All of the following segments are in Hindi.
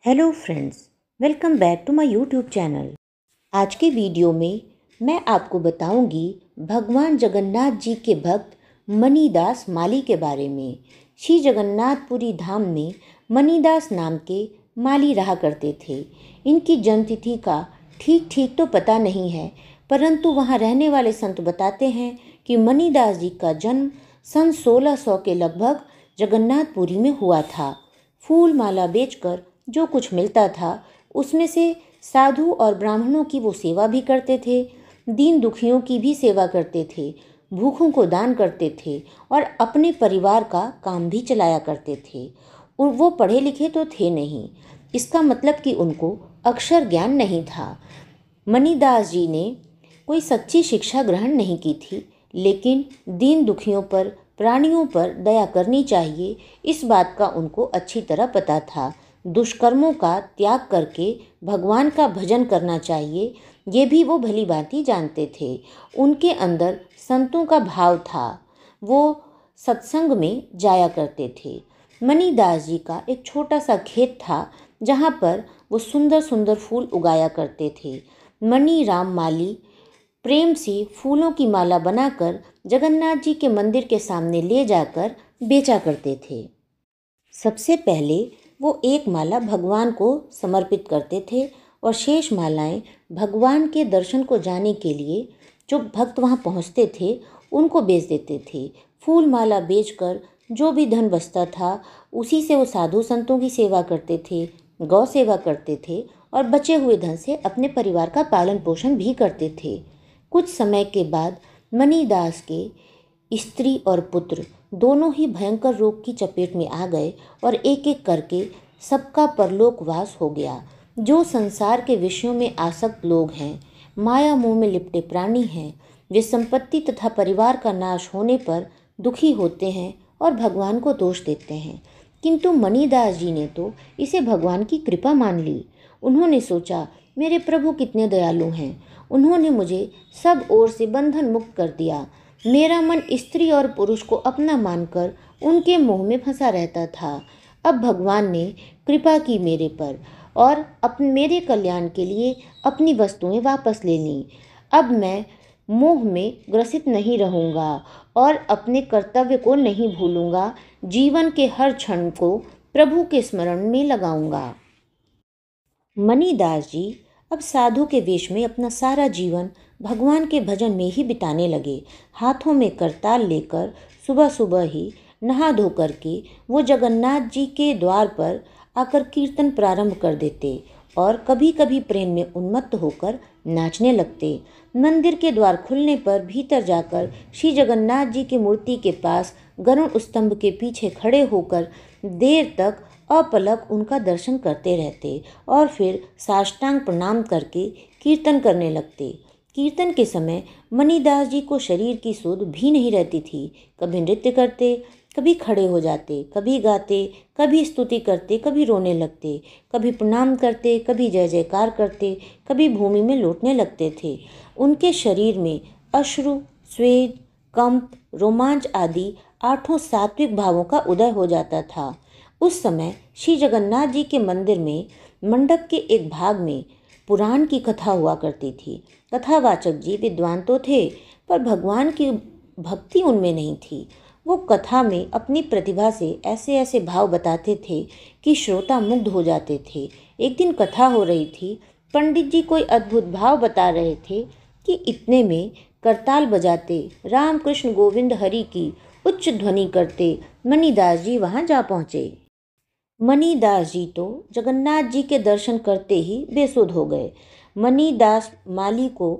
Hello friends, welcome back to my YouTube channel. आज के वीडियो में मैं आपको बताऊंगी भगवान जगन्नाथ जी के भक्त मणिदास माली के बारे में। श्री जगन्नाथपुरी धाम में मणिदास नाम के माली रहा करते थे। इनकी जन्मतिथि का ठीक तो पता नहीं है, परंतु वहाँ रहने वाले संत बताते हैं कि मणिदास जी का जन्म सन 1600 के लगभग जगन्नाथपुरी में हुआ था। फूल माला बेचकर जो कुछ मिलता था उसमें से साधु और ब्राह्मणों की वो सेवा भी करते थे, दीन दुखियों की भी सेवा करते थे, भूखों को दान करते थे और अपने परिवार का काम भी चलाया करते थे। और वो पढ़े लिखे तो थे नहीं, इसका मतलब कि उनको अक्षर ज्ञान नहीं था। मणिदास जी ने कोई सच्ची शिक्षा ग्रहण नहीं की थी, लेकिन दीन दुखियों पर, प्राणियों पर दया करनी चाहिए, इस बात का उनको अच्छी तरह पता था। दुष्कर्मों का त्याग करके भगवान का भजन करना चाहिए, ये भी वो भली भांति जानते थे। उनके अंदर संतों का भाव था, वो सत्संग में जाया करते थे। मणिदास जी का एक छोटा सा खेत था जहाँ पर वो सुंदर सुंदर फूल उगाया करते थे। मणि राम माली प्रेम से फूलों की माला बनाकर जगन्नाथ जी के मंदिर के सामने ले जाकर बेचा करते थे। सबसे पहले वो एक माला भगवान को समर्पित करते थे और शेष मालाएं भगवान के दर्शन को जाने के लिए जो भक्त वहाँ पहुँचते थे उनको बेच देते थे। फूल माला बेचकर जो भी धन बचता था उसी से वो साधु संतों की सेवा करते थे, गौ सेवा करते थे और बचे हुए धन से अपने परिवार का पालन पोषण भी करते थे। कुछ समय के बाद मणिदास के स्त्री और पुत्र दोनों ही भयंकर रोग की चपेट में आ गए और एक एक करके सबका परलोकवास हो गया। जो संसार के विषयों में आसक्त लोग हैं, माया मोह में लिपटे प्राणी हैं, वे संपत्ति तथा परिवार का नाश होने पर दुखी होते हैं और भगवान को दोष देते हैं। किंतु मणिदास जी ने तो इसे भगवान की कृपा मान ली। उन्होंने सोचा, मेरे प्रभु कितने दयालु हैं, उन्होंने मुझे सब ओर से बंधन मुक्त कर दिया। मेरा मन स्त्री और पुरुष को अपना मानकर उनके मोह में फंसा रहता था। अब भगवान ने कृपा की मेरे पर और मेरे कल्याण के लिए अपनी वस्तुएं वापस ले लीं। अब मैं मोह में ग्रसित नहीं रहूँगा और अपने कर्तव्य को नहीं भूलूँगा। जीवन के हर क्षण को प्रभु के स्मरण में लगाऊंगा। मणिदास जी अब साधु के वेश में अपना सारा जीवन भगवान के भजन में ही बिताने लगे। हाथों में करताल लेकर सुबह सुबह ही नहा धो करके वो जगन्नाथ जी के द्वार पर आकर कीर्तन प्रारंभ कर देते और कभी कभी प्रेम में उन्मत्त होकर नाचने लगते। मंदिर के द्वार खुलने पर भीतर जाकर श्री जगन्नाथ जी की मूर्ति के पास गरुड़ स्तंभ के पीछे खड़े होकर देर तक अपलक उनका दर्शन करते रहते और फिर साष्टांग प्रणाम करके कीर्तन करने लगते। कीर्तन के समय मणिदास जी को शरीर की सुध भी नहीं रहती थी। कभी नृत्य करते, कभी खड़े हो जाते, कभी गाते, कभी स्तुति करते, कभी रोने लगते, कभी प्रणाम करते, कभी जय जयकार करते, कभी भूमि में लौटने लगते थे। उनके शरीर में अश्रु, स्वेद, कंप, रोमांच आदि आठों सात्विक भावों का उदय हो जाता था। उस समय श्री जगन्नाथ जी के मंदिर में मंडप के एक भाग में पुराण की कथा हुआ करती थी। कथावाचक जी विद्वान तो थे, पर भगवान की भक्ति उनमें नहीं थी। वो कथा में अपनी प्रतिभा से ऐसे ऐसे भाव बताते थे कि श्रोता मुग्ध हो जाते थे। एक दिन कथा हो रही थी, पंडित जी कोई अद्भुत भाव बता रहे थे कि इतने में करताल बजाते, राम कृष्ण गोविंद हरि की उच्च ध्वनि करते मणिदास जी वहाँ जा पहुँचे। मणिदास जी तो जगन्नाथ जी के दर्शन करते ही बेसुध हो गए। मणिदास माली को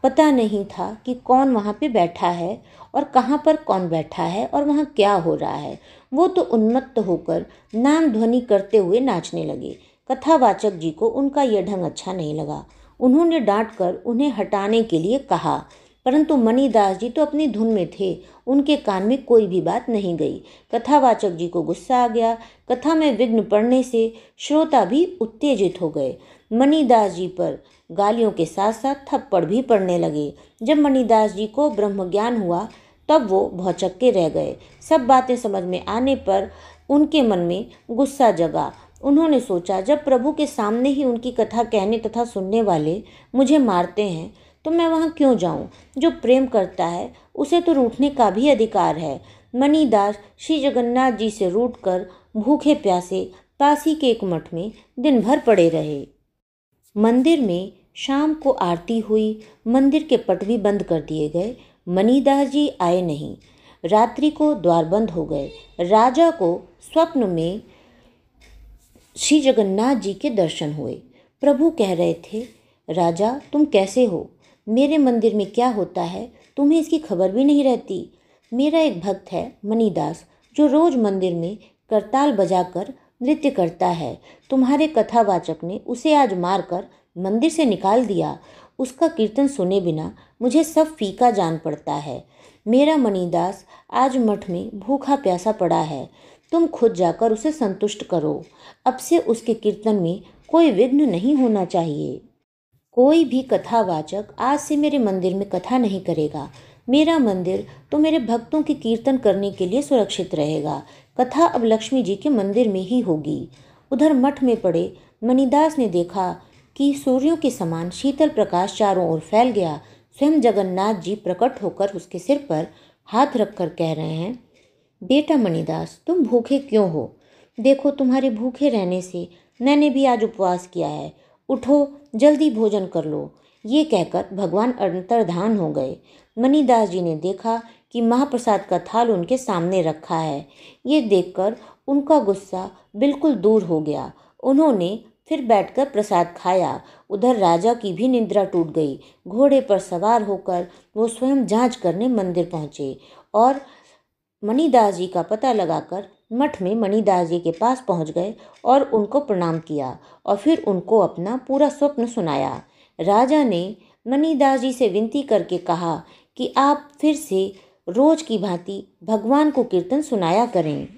पता नहीं था कि कौन वहाँ पे बैठा है और कहाँ पर कौन बैठा है और वहाँ क्या हो रहा है। वो तो उन्मत्त होकर नाम ध्वनि करते हुए नाचने लगे। कथावाचक जी को उनका यह ढंग अच्छा नहीं लगा। उन्होंने डांट कर उन्हें हटाने के लिए कहा, परंतु मणिदास जी तो अपनी धुन में थे, उनके कान में कोई भी बात नहीं गई। कथावाचक जी को गुस्सा आ गया। कथा में विघ्न पड़ने से श्रोता भी उत्तेजित हो गए। मणिदास जी पर गालियों के साथ साथ थप्पड़ भी पड़ने लगे। जब मणिदास जी को ब्रह्म ज्ञान हुआ तब वो भौचक्के रह गए। सब बातें समझ में आने पर उनके मन में गुस्सा जगा। उन्होंने सोचा, जब प्रभु के सामने ही उनकी कथा कहने तथा सुनने वाले मुझे मारते हैं तो मैं वहाँ क्यों जाऊँ। जो प्रेम करता है उसे तो रूठने का भी अधिकार है। मणिदास श्री जगन्नाथ जी से रूठकर भूखे प्यासे पास ही के एक मठ में दिन भर पड़े रहे। मंदिर में शाम को आरती हुई, मंदिर के पट भी बंद कर दिए गए। मणिदास जी आए नहीं। रात्रि को द्वार बंद हो गए। राजा को स्वप्न में श्री जगन्नाथ जी के दर्शन हुए। प्रभु कह रहे थे, राजा तुम कैसे हो? मेरे मंदिर में क्या होता है तुम्हें इसकी खबर भी नहीं रहती। मेरा एक भक्त है मणिदास, जो रोज मंदिर में करताल बजाकर नृत्य करता है। तुम्हारे कथावाचक ने उसे आज मारकर मंदिर से निकाल दिया। उसका कीर्तन सुने बिना मुझे सब फीका जान पड़ता है। मेरा मणिदास आज मठ में भूखा प्यासा पड़ा है। तुम खुद जाकर उसे संतुष्ट करो। अब से उसके कीर्तन में कोई विघ्न नहीं होना चाहिए। कोई भी कथावाचक आज से मेरे मंदिर में कथा नहीं करेगा। मेरा मंदिर तो मेरे भक्तों के कीर्तन करने के लिए सुरक्षित रहेगा। कथा अब लक्ष्मी जी के मंदिर में ही होगी। उधर मठ में पड़े मणिदास ने देखा कि सूर्यों के समान शीतल प्रकाश चारों ओर फैल गया। स्वयं जगन्नाथ जी प्रकट होकर उसके सिर पर हाथ रखकर कह रहे हैं, बेटा मणिदास तुम भूखे क्यों हो? देखो तुम्हारे भूखे रहने से मैंने भी आज उपवास किया है। उठो जल्दी भोजन कर लो। ये कहकर भगवान अंतर्धान हो गए। मणिदास जी ने देखा कि महाप्रसाद का थाल उनके सामने रखा है। ये देखकर उनका गुस्सा बिल्कुल दूर हो गया। उन्होंने फिर बैठकर प्रसाद खाया। उधर राजा की भी निद्रा टूट गई। घोड़े पर सवार होकर वो स्वयं जांच करने मंदिर पहुँचे और मणिदास जी का पता लगाकर मठ में मणिदास जी के पास पहुंच गए और उनको प्रणाम किया और फिर उनको अपना पूरा स्वप्न सुनाया। राजा ने मणिदास जी से विनती करके कहा कि आप फिर से रोज की भांति भगवान को कीर्तन सुनाया करें।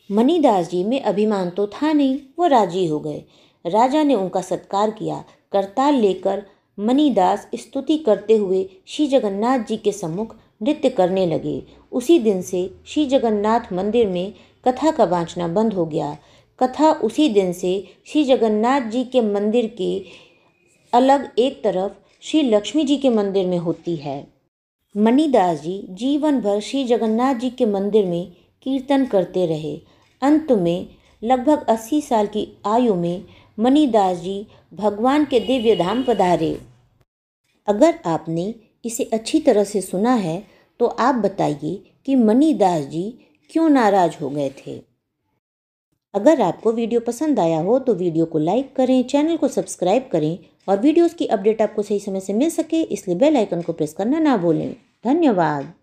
मणिदास जी में अभिमान तो था नहीं, वो राजी हो गए। राजा ने उनका सत्कार किया। करताल लेकर मणिदास स्तुति करते हुए श्री जगन्नाथ जी के सम्मुख नृत्य करने लगे। उसी दिन से श्री जगन्नाथ मंदिर में कथा का बाँचना बंद हो गया। कथा उसी दिन से श्री जगन्नाथ जी के मंदिर के अलग एक तरफ श्री लक्ष्मी जी के मंदिर में होती है। मणिदास जी जीवन भर श्री जगन्नाथ जी के मंदिर में कीर्तन करते रहे। अंत में लगभग 80 साल की आयु में मणिदास जी भगवान के दिव्य धाम पधारे। अगर आपने इसे अच्छी तरह से सुना है तो आप बताइए कि मणिदास जी क्यों नाराज हो गए थे। अगर आपको वीडियो पसंद आया हो तो वीडियो को लाइक करें, चैनल को सब्सक्राइब करें और वीडियोस की अपडेट आपको सही समय से मिल सके इसलिए बेल आइकन को प्रेस करना ना भूलें। धन्यवाद।